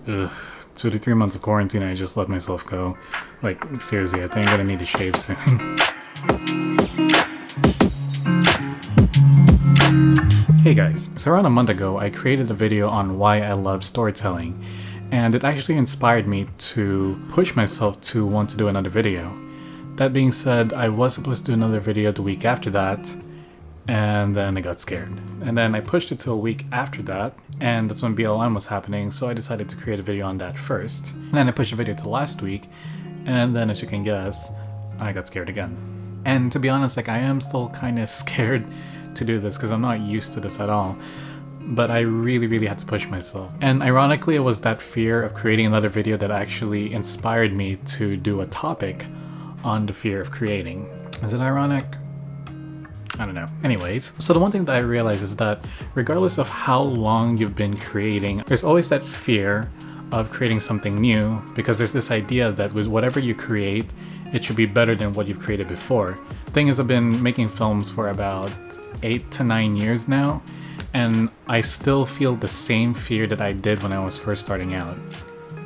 Ugh, 2 to 3 months of quarantine, I just let myself go. Like, seriously, I think I'm gonna need to shave soon. Hey guys, so around a month ago, I created a video on why I love storytelling, and it actually inspired me to push myself to want to do another video. That being said, I was supposed to do another video the week after that, and then I got scared. And then I pushed it to a week after that, and that's when BLM was happening, so I decided to create a video on that first. And then I pushed the video to last week, and then as you can guess, I got scared again. And to be honest, like, I am still kind of scared to do this because I'm not used to this at all. But I really had to push myself. And ironically, it was that fear of creating another video that actually inspired me to do a topic on the fear of creating. Is it ironic? I don't know. Anyways, so the one thing that I realized is that regardless of how long you've been creating, there's always that fear of creating something new, because there's this idea that with whatever you create, it should be better than what you've created before. The thing is, I've been making films for about 8 to 9 years now, and I still feel the same fear that I did when I was first starting out.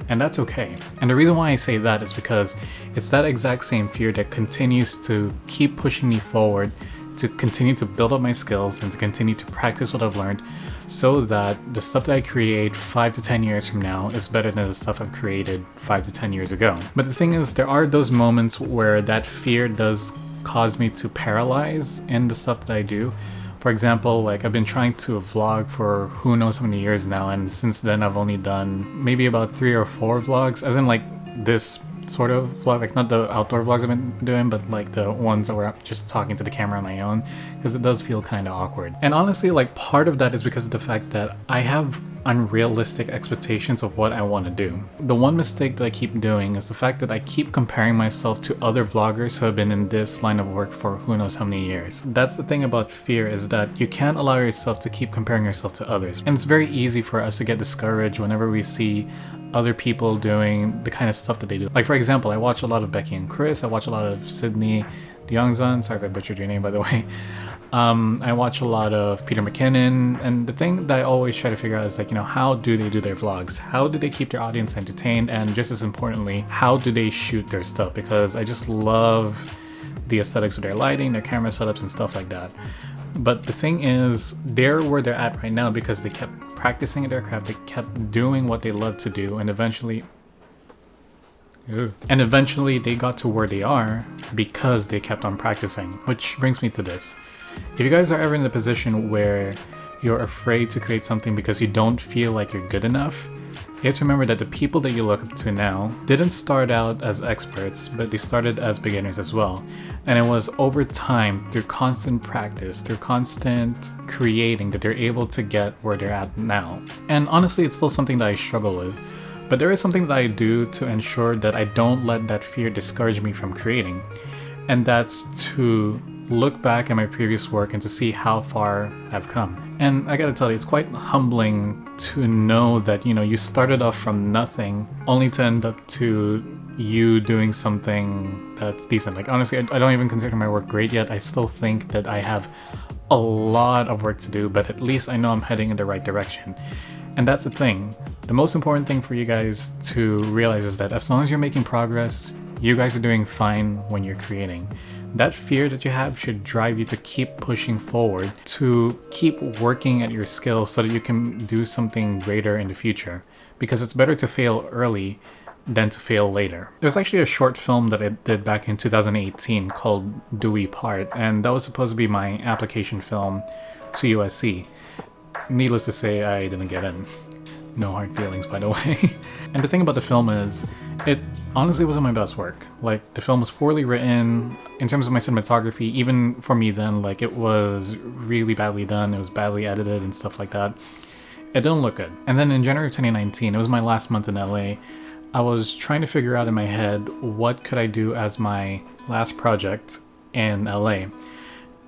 And that's okay. And the reason why I say that is because it's that exact same fear that continues to keep pushing me forward, to continue to build up my skills and to continue to practice what I've learned, so that the stuff that I create 5 to 10 years from now is better than the stuff I've created 5 to 10 years ago. But the thing is, there are those moments where that fear does cause me to paralyze in the stuff that I do. For example, like, I've been trying to vlog for who knows how many years now, and since then I've only done maybe about 3 or 4 vlogs, as in like this sort of vlog, like not the outdoor vlogs I've been doing, but like the ones that were just talking to the camera on my own, because it does feel kind of awkward. And honestly, like, part of that is because of the fact that I have unrealistic expectations of what I want to do. The one mistake that I keep doing is the fact that I keep comparing myself to other vloggers who have been in this line of work for who knows how many years. That's the thing about fear, is that you can't allow yourself to keep comparing yourself to others. And it's very easy for us to get discouraged whenever we see other people doing the kind of stuff that they do. Like, for example, I watch a lot of Becky and Chris, I watch a lot of Sydney Deongzan, sorry if I butchered your name by the way. I watch a lot of Peter McKinnon, and the thing that I always try to figure out is, like, you know, how do they do their vlogs? How do they keep their audience entertained? And just as importantly, how do they shoot their stuff? Because I just love the aesthetics of their lighting, their camera setups and stuff like that. But the thing is, they're where they're at right now because they kept practicing at their craft, they kept doing what they love to do, and eventually they got to where they are because they kept on practicing. Which brings me to this. If you guys are ever in the position where you're afraid to create something because you don't feel like you're good enough, you have to remember that the people that you look up to now didn't start out as experts, but they started as beginners as well. And it was over time, through constant practice, through constant creating, that they're able to get where they're at now. And honestly, it's still something that I struggle with. But there is something that I do to ensure that I don't let that fear discourage me from creating. And that's to look back at my previous work and to see how far I've come. And I gotta tell you, it's quite humbling to know that, you know, you started off from nothing only to end up to you doing something that's decent. Like, honestly, I don't even consider my work great yet. I still think that I have a lot of work to do, but at least I know I'm heading in the right direction. And that's the thing. The most important thing for you guys to realize is that as long as you're making progress, you guys are doing fine when you're creating. That fear that you have should drive you to keep pushing forward, to keep working at your skills so that you can do something greater in the future. Because it's better to fail early than to fail later. There's actually a short film that I did back in 2018 called Do We Part, and that was supposed to be my application film to USC. Needless to say, I didn't get in. No hard feelings, by the way. And the thing about the film is, it honestly wasn't my best work. Like, the film was poorly written. In terms of my cinematography, even for me then, like, it was really badly done. It was badly edited and stuff like that. It didn't look good. And then in January 2019, it was my last month in LA, I was trying to figure out in my head what could I do as my last project in LA.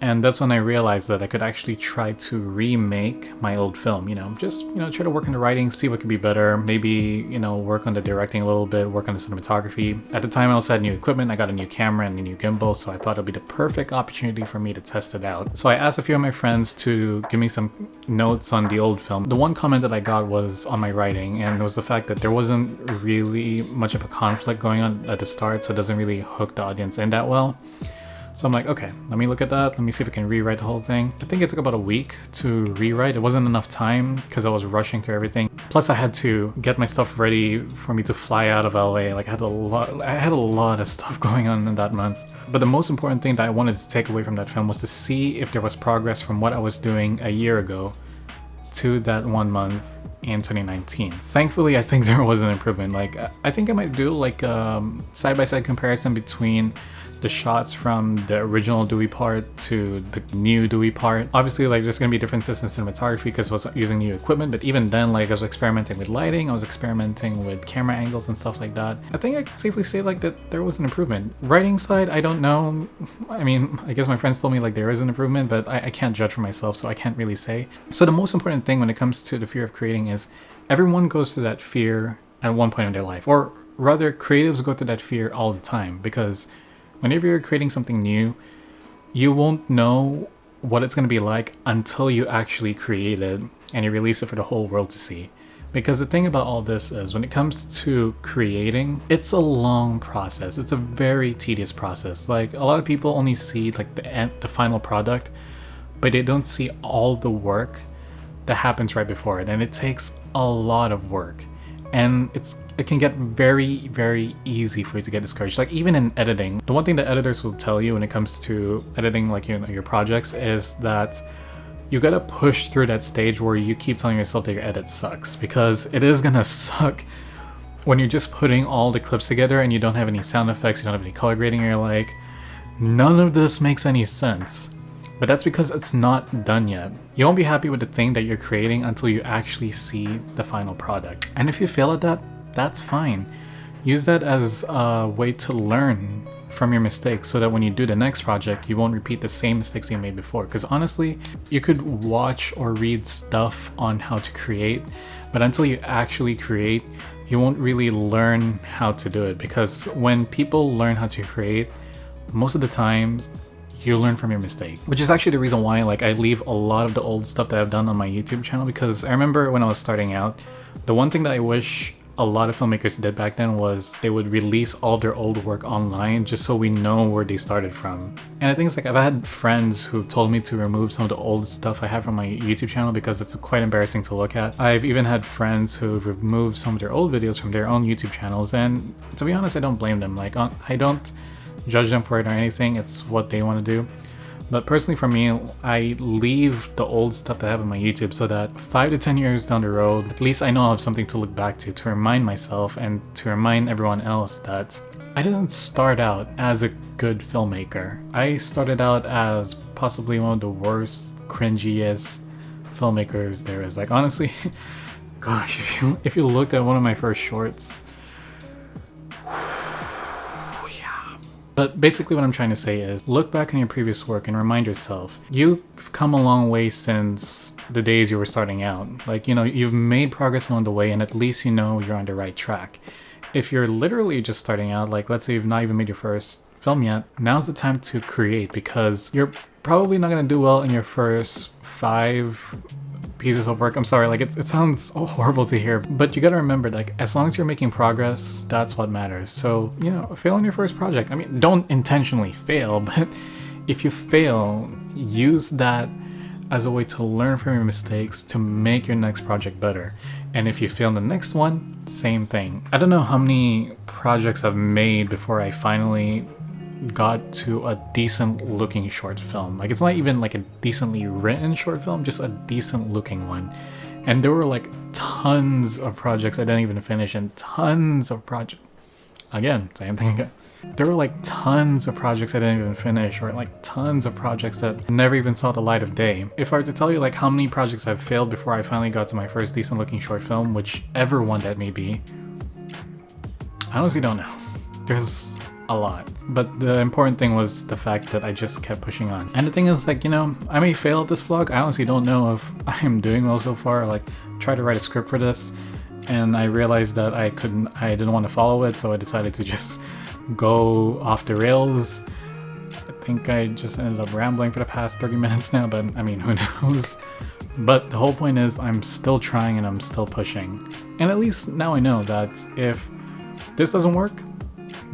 And that's when I realized that I could actually try to remake my old film, just, try to work on the writing, see what could be better, maybe, work on the directing a little bit, work on the cinematography. At the time, I also had new equipment. I got a new camera and a new gimbal, so I thought it'd be the perfect opportunity for me to test it out. So I asked a few of my friends to give me some notes on the old film. The one comment that I got was on my writing, and it was the fact that there wasn't really much of a conflict going on at the start, so it doesn't really hook the audience in that well. So I'm like, okay, let me look at that. Let me see if I can rewrite the whole thing. I think it took about a week to rewrite. It wasn't enough time because I was rushing through everything. Plus I had to get my stuff ready for me to fly out of LA. Like I had a lot of stuff going on in that month. But the most important thing that I wanted to take away from that film was to see if there was progress from what I was doing a year ago to that 1 month in 2019. Thankfully, I think there was an improvement. Like I think I might do like side-by-side comparison between the shots from the original Dewey part to the new Dewey part. Obviously, like there's gonna be differences in cinematography because I was using new equipment, but even then, like I was experimenting with lighting, I was experimenting with camera angles and stuff like that. I think I can safely say like that there was an improvement. Writing side, I don't know. I mean, I guess my friends told me like there is an improvement, but I can't judge for myself, so I can't really say. So the most important thing when it comes to the fear of creating is everyone goes through that fear at one point in their life, or rather creatives go through that fear all the time, because whenever you're creating something new, you won't know what it's going to be like until you actually create it and you release it for the whole world to see. Because the thing about all this is when it comes to creating, it's a long process. It's a very tedious process. Like a lot of people only see like the final product, but they don't see all the work that happens right before it. And it takes a lot of work. And it can get very, very easy for you to get discouraged. Like even in editing, the one thing that editors will tell you when it comes to editing like your projects is that you gotta push through that stage where you keep telling yourself that your edit sucks, because it is gonna suck when you're just putting all the clips together and you don't have any sound effects, you don't have any color grading, and you're like, none of this makes any sense. But that's because it's not done yet. You won't be happy with the thing that you're creating until you actually see the final product. And if you fail at that, that's fine. Use that as a way to learn from your mistakes so that when you do the next project, you won't repeat the same mistakes you made before. Because honestly, you could watch or read stuff on how to create, but until you actually create, you won't really learn how to do it. Because when people learn how to create, most of the times, you learn from your mistake, which is actually the reason why like I leave a lot of the old stuff that I've done on my YouTube channel. Because I remember when I was starting out, the one thing that I wish a lot of filmmakers did back then was they would release all their old work online just so we know where they started from. And I think it's like I've had friends who told me to remove some of the old stuff I have from my YouTube channel because it's quite embarrassing to look at. I've even had friends who've removed some of their old videos from their own YouTube channels, and to be honest, I don't blame them. Like I don't judge them for it or anything. It's what they want to do. But personally for me, I leave the old stuff that I have on my YouTube so that 5 to 10 years down the road, at least I know I have something to look back to remind myself and to remind everyone else that I didn't start out as a good filmmaker. I started out as possibly one of the worst, cringiest filmmakers there is. Like honestly, gosh, if you looked at one of my first shorts, but basically what I'm trying to say is look back on your previous work and remind yourself you've come a long way since the days you were starting out. Like, you've made progress along the way, and at least you know you're on the right track. If you're literally just starting out, like let's say you've not even made your first film yet, now's the time to create, because you're probably not going to do well in your first 5 pieces of work. I'm sorry, like it sounds horrible to hear, but you gotta remember, like as long as you're making progress, that's what matters. So fail on your first project. I mean, don't intentionally fail, but if you fail, use that as a way to learn from your mistakes to make your next project better. And if you fail in the next one, same thing. I don't know how many projects I've made before I finally got to a decent looking short film. Like it's not even like a decently written short film, just a decent looking one. And there were like tons of projects I didn't even finish, and tons of projects, again, same thing again. There were like tons of projects I didn't even finish, or like tons of projects that never even saw the light of day. If I were to tell you like how many projects I've failed before I finally got to my first decent looking short film, whichever one that may be, I honestly don't know. There's a lot. But the important thing was the fact that I just kept pushing on. And the thing is, like, you know, I may fail at this vlog. I honestly don't know if I'm doing well so far. Like, try to write a script for this, and I realized that I didn't want to follow it, so I decided to just go off the rails. I think I just ended up rambling for the past 30 minutes now, but I mean, who knows? But the whole point is I'm still trying and I'm still pushing. And at least now I know that if this doesn't work,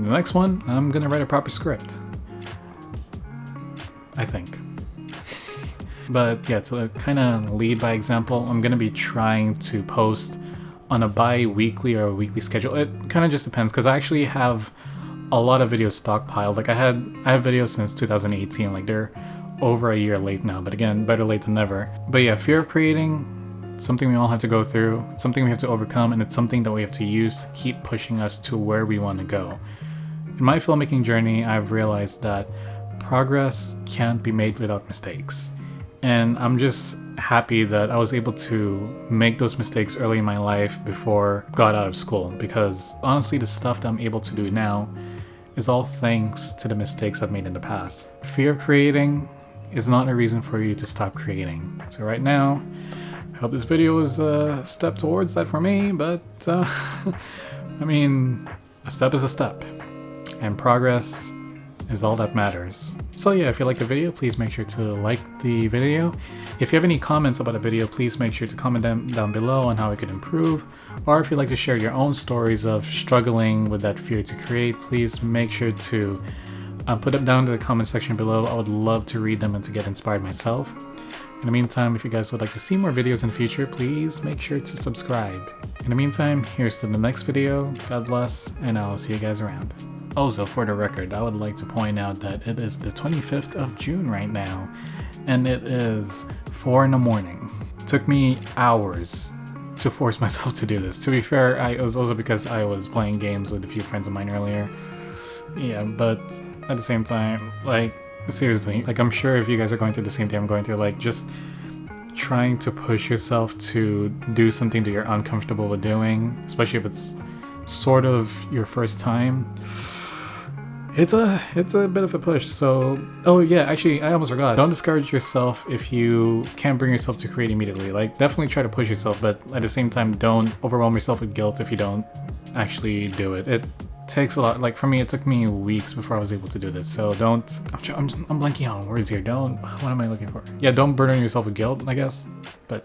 the next one, I'm gonna write a proper script. I think. But yeah, to kind of lead by example, I'm gonna be trying to post on a bi-weekly or a weekly schedule. It kind of just depends, because I actually have a lot of videos stockpiled. Like I have videos since 2018, like they're over a year late now, but again, better late than never. But yeah, fear of creating, something we all have to go through, something we have to overcome, and it's something that we have to use to keep pushing us to where we want to go. In my filmmaking journey, I've realized that progress can't be made without mistakes. And I'm just happy that I was able to make those mistakes early in my life before I got out of school, because honestly, the stuff that I'm able to do now is all thanks to the mistakes I've made in the past. Fear of creating is not a reason for you to stop creating. So right now, I hope this video is a step towards that for me, but I mean, a step is a step, and progress is all that matters. So yeah, if you like the video, please make sure to like the video. If you have any comments about a video, please make sure to comment them down below on how it could improve. Or if you'd like to share your own stories of struggling with that fear to create, please make sure to put them down in the comment section below. I would love to read them and to get inspired myself. In the meantime, if you guys would like to see more videos in the future, please make sure to subscribe. In the meantime, here's to the next video. God bless, and I'll see you guys around. Also, for the record, I would like to point out that it is the 25th of June right now, and it is 4 in the morning. It took me hours to force myself to do this. To be fair, it was also because I was playing games with a few friends of mine earlier. Yeah, but at the same time, like, seriously, like, I'm sure if you guys are going through the same thing I'm going through, like, just trying to push yourself to do something that you're uncomfortable with doing, especially if it's sort of your first time, it's a bit of a push. So, oh yeah, actually, I almost forgot. Don't discourage yourself if you can't bring yourself to create immediately. Like, definitely try to push yourself, but at the same time, don't overwhelm yourself with guilt if you don't actually do it. It takes a lot. Like, for me, it took me weeks before I was able to do this. So don't, I'm blanking on words here. What am I looking for? Yeah, don't burden yourself with guilt, I guess. But